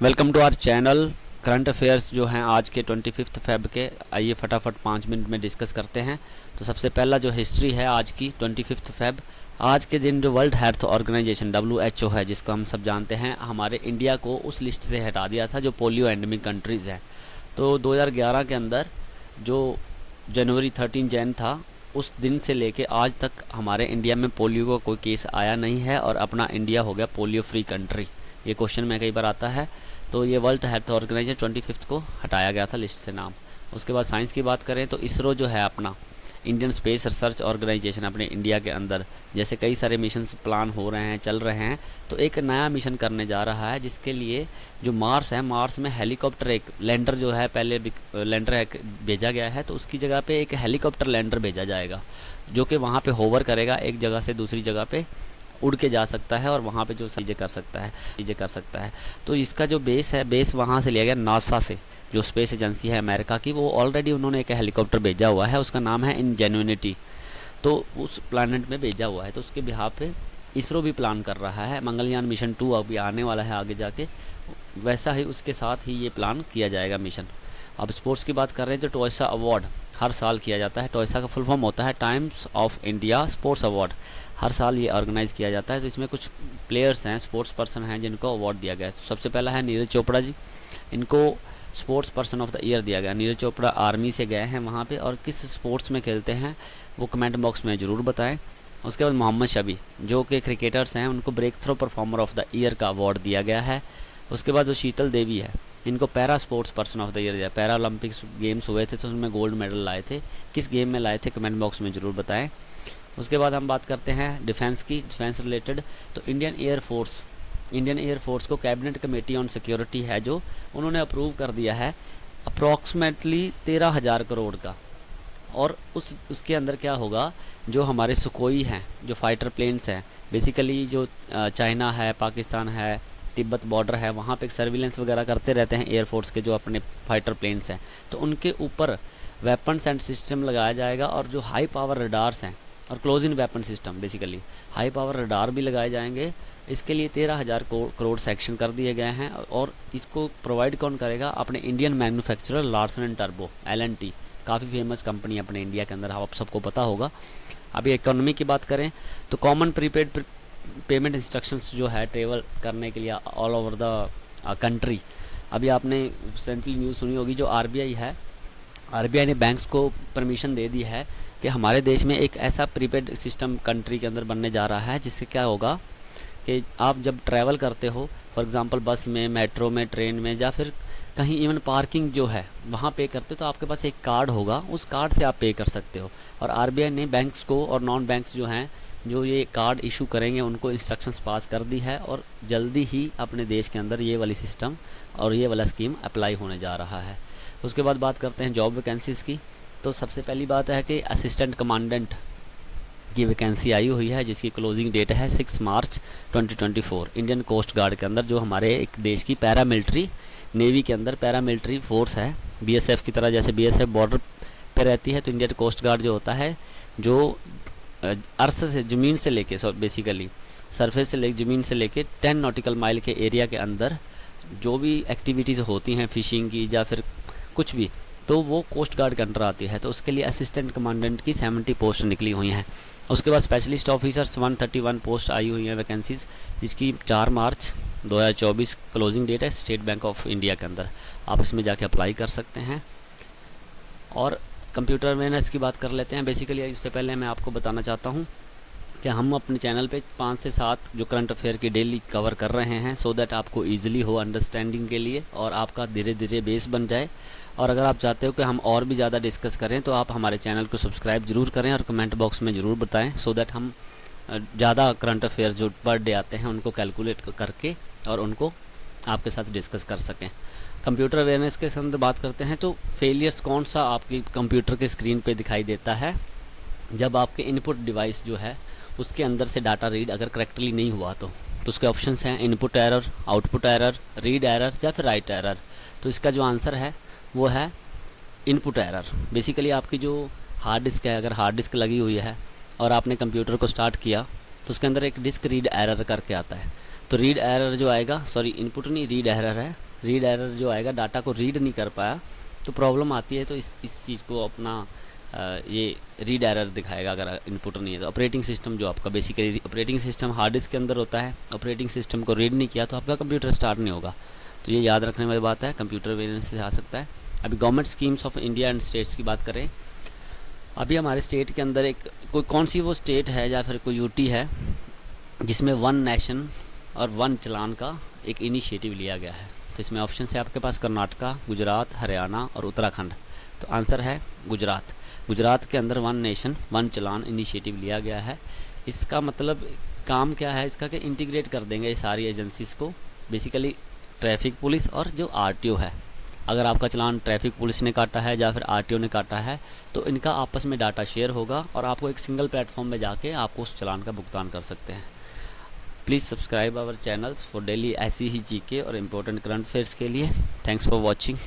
Welcome to our channel. Current affairs जो हैं आज के 25 फेब के, आइए फटाफट 5 मिनट में डिस्कस करते हैं। तो सबसे पहला जो हिस्ट्री है आज की 25 फेब, आज के दिन जो वर्ल्ड हेल्थ ऑर्गेनाइजेशन WHO है, जिसको हम सब जानते हैं, हमारे इंडिया को उस लिस्ट से हटा दिया था जो पोलियो एंडेमिक कंट्रीज़ है। तो 2011 के अंदर जो जनवरी 13 जैन था, उस दिन से लेके आज तक हमारे इंडिया में पोलियो का कोई केस आया नहीं है और अपना इंडिया हो गया पोलियो फ्री कंट्री। ये क्वेश्चन में कई बार आता है। तो ये वर्ल्ड हेल्थ ऑर्गेनाइजेशन 25 को हटाया गया था लिस्ट से नाम। उसके बाद साइंस की बात करें तो इसरो जो है अपना इंडियन स्पेस रिसर्च ऑर्गेनाइजेशन, अपने इंडिया के अंदर जैसे कई सारे मिशंस प्लान हो रहे हैं, चल रहे हैं, तो एक नया मिशन करने जा रहा है जिसके लिए जो मार्स है, मार्स में हेलीकॉप्टर, एक लैंडर जो है, पहले लैंडर भेजा गया है, तो उसकी जगह पे एक हेलीकॉप्टर लैंडर भेजा जाएगा जो कि वहाँ पे होवर करेगा, एक जगह से दूसरी जगह पे उड़ के जा सकता है और वहाँ पे जो चीज़ें कर सकता है। तो इसका जो बेस है, बेस वहाँ से लिया गया नासा से, जो स्पेस एजेंसी है अमेरिका की। वो ऑलरेडी उन्होंने एक हेलीकॉप्टर भेजा हुआ है, उसका नाम है इनजेन्युइनिटी। तो उस प्लानट में भेजा हुआ है, तो उसके बिहाफ पे इसरो भी प्लान कर रहा है। मंगलयान मिशन 2 अभी आने वाला है आगे जाके, वैसा ही उसके साथ ही ये प्लान किया जाएगा मिशन। अब स्पोर्ट्स की बात कर रहे हैं तो टोयसा अवार्ड हर साल किया जाता है। टोयसा का फुल फॉर्म होता है Times of India sports award. हर साल ये ऑर्गेनाइज़ किया जाता है। तो इसमें कुछ प्लेयर्स हैं, स्पोर्ट्स पर्सन हैं, जिनको अवार्ड दिया गया है। तो सबसे पहला है नीरज चोपड़ा जी, इनको sports person of the year दिया गया। नीरज चोपड़ा आर्मी से गए हैं वहाँ पे, और किस स्पोर्ट्स में खेलते हैं वो कमेंट बॉक्स में ज़रूर बताएं। उसके बाद मोहम्मद शबी जो कि क्रिकेटर्स हैं, उनको breakthrough performer of the year का अवार्ड दिया गया है। उसके बाद जो शीतल देवी है, इनको para sports person of the year दिया। पैरा ओलंपिक्स गेम्स हुए थे तो उसमें गोल्ड मेडल लाए थे, किस गेम में लाए थे कमेंट बॉक्स में ज़रूर बताएं। उसके बाद हम बात करते हैं डिफेंस की, डिफेंस रिलेटेड। तो इंडियन एयरफोर्स को कैबिनेट कमेटी ऑन सिक्योरिटी है जो उन्होंने अप्रूव कर दिया है अप्रॉक्सीमेटली 13,000 करोड़ का। और उसके अंदर क्या होगा, जो हमारे सुकोई हैं, जो फाइटर प्लेन्स हैं, बेसिकली जो चाइना है, पाकिस्तान है, तिब्बत बॉर्डर है, वहाँ पे सर्विलेंस वगैरह करते रहते हैं एयरफोर्स के जो अपने फाइटर प्लेन्स हैं, तो उनके ऊपर वेपन्स एंड सिस्टम लगाया जाएगा। और जो हाई पावर रडार्स हैं और close in weapon system, basically high power radar भी लगाए जाएंगे। इसके लिए 13,000 करोड़ सेक्शन कर दिए गए हैं। और इसको प्रोवाइड कौन करेगा, अपने Indian manufacturer Larsen and turbo, LNT, काफ़ी फेमस कंपनी अपने इंडिया के अंदर, आप सबको पता होगा। अभी इकोनॉमी की बात करें तो कॉमन प्रीपेड पेमेंट इंस्ट्रक्शंस जो है ट्रेवल करने के लिए ऑल ओवर द कंट्री। अभी आपने रिसेंटली न्यूज़ सुनी होगी, जो RBI है, RBI ने बैंक्स को परमिशन दे दी है कि हमारे देश में एक ऐसा प्रीपेड सिस्टम कंट्री के अंदर बनने जा रहा है, जिससे क्या होगा कि आप जब ट्रैवल करते हो, फॉर एग्जांपल बस में, मेट्रो में, ट्रेन में, या फिर कहीं इवन पार्किंग जो है वहाँ पे करते हो, तो आपके पास एक कार्ड होगा, उस कार्ड से आप पे कर सकते हो। और RBI ने बैंक्स को और नॉन बैंक्स जो हैं, जो ये कार्ड इशू करेंगे, उनको इंस्ट्रक्शंस पास कर दी है। और जल्दी ही अपने देश के अंदर ये वाली सिस्टम और ये वाला स्कीम अप्लाई होने जा रहा है। उसके बाद बात करते हैं जॉब वैकेंसीज़ की। तो सबसे पहली बात है कि असिस्टेंट कमांडेंट की वैकेंसी आई हुई है, जिसकी क्लोजिंग डेट है 6 मार्च 2024। इंडियन कोस्ट गार्ड के अंदर, जो हमारे एक देश की पैरामिलिट्री नेवी के अंदर पैरामिलिट्री फोर्स है, BSF की तरह। जैसे BSF बॉर्डर पे रहती है, तो इंडियन कोस्ट गार्ड जो होता है, जो अर्थ से, ज़मीन से लेके, बेसिकली सरफेस से लेके, ज़मीन से लेके 10 नॉटिकल माइल के एरिया के अंदर जो भी एक्टिविटीज़ होती हैं, फ़िशिंग की या फिर कुछ भी, तो वो कोस्ट गार्ड के अंडर आती है। तो उसके लिए असिस्टेंट कमांडेंट की 70 पोस्ट निकली हुई हैं। उसके बाद स्पेशलिस्ट ऑफिसर्स 131 पोस्ट आई हुई हैं वैकेंसीज़, जिसकी 4 मार्च 2024 क्लोजिंग डेट है स्टेट बैंक ऑफ इंडिया के अंदर। आप इसमें जाके अप्लाई कर सकते हैं। और कंप्यूटर अवेयरनेस की बात कर लेते हैं। बेसिकली इससे पहले मैं आपको बताना चाहता हूँ कि हम अपने चैनल पे 5 से 7 जो करंट अफेयर की डेली कवर कर रहे हैं, सो दैट आपको ईजिली हो अंडरस्टैंडिंग के लिए और आपका धीरे धीरे बेस बन जाए। और अगर आप चाहते हो कि हम और भी ज़्यादा डिस्कस करें, तो आप हमारे चैनल को सब्सक्राइब ज़रूर करें और कमेंट बॉक्स में ज़रूर बताएं, सो दैट हम ज़्यादा करंट अफेयर जो पर डे आते हैं उनको कैलकुलेट करके और उनको आपके साथ डिस्कस कर सकें। कंप्यूटर अवेयरनेस के संबंध बात करते हैं तो फेलियर्स कौन सा आपकी कंप्यूटर के स्क्रीन पे दिखाई देता है, जब आपके इनपुट डिवाइस जो है उसके अंदर से डाटा रीड अगर करेक्टली नहीं हुआ तो उसके ऑप्शंस हैं input error, output error, read error या फिर राइट एरर। तो इसका जो आंसर है वो है इनपुट एरर। बेसिकली आपकी जो हार्ड डिस्क है, अगर हार्ड डिस्क लगी हुई है और आपने कंप्यूटर को स्टार्ट किया, तो उसके अंदर एक डिस्क रीड एरर करके आता है। तो रीड एरर जो आएगा, सॉरी इनपुट नहीं रीड एरर है, रीड एरर जो आएगा, डाटा को रीड नहीं कर पाया तो प्रॉब्लम आती है। तो इस चीज़ को अपना ये रीड एरर दिखाएगा अगर इनपुट नहीं है। तो ऑपरेटिंग सिस्टम जो आपका basically operating system hard disk के अंदर होता है, ऑपरेटिंग सिस्टम को रीड नहीं किया तो आपका कंप्यूटर स्टार्ट नहीं होगा। तो ये याद रखने वाली बात है, कंप्यूटर वेरिएंस से आ सकता है। अभी government schemes of India and states की बात करें, अभी हमारे स्टेट के अंदर एक कोई कौन सी वो स्टेट है या फिर कोई यूटी है जिसमें वन नेशन और वन चलान का एक इनिशिएटिव लिया गया है। तो इसमें ऑप्शन है आपके पास कर्नाटका, गुजरात, हरियाणा और उत्तराखंड। तो आंसर है गुजरात। गुजरात के अंदर वन नेशन वन चलान इनिशिएटिव लिया गया है। इसका मतलब काम क्या है इसका, कि इंटीग्रेट कर देंगे ये सारी एजेंसीज़ को, बेसिकली ट्रैफिक पुलिस और जो आरटीओ है। अगर आपका चलान ट्रैफिक पुलिस ने काटा है या फिर आरटीओ ने काटा है तो इनका आपस में डाटा शेयर होगा और आपको एक सिंगल प्लेटफॉर्म में जाके आपको उस चलान का भुगतान कर सकते हैं। Please subscribe our channels for daily ऐसी ही जीके और इम्पोर्टेंट करंट अफेयर्स के लिए। Thanks for watching.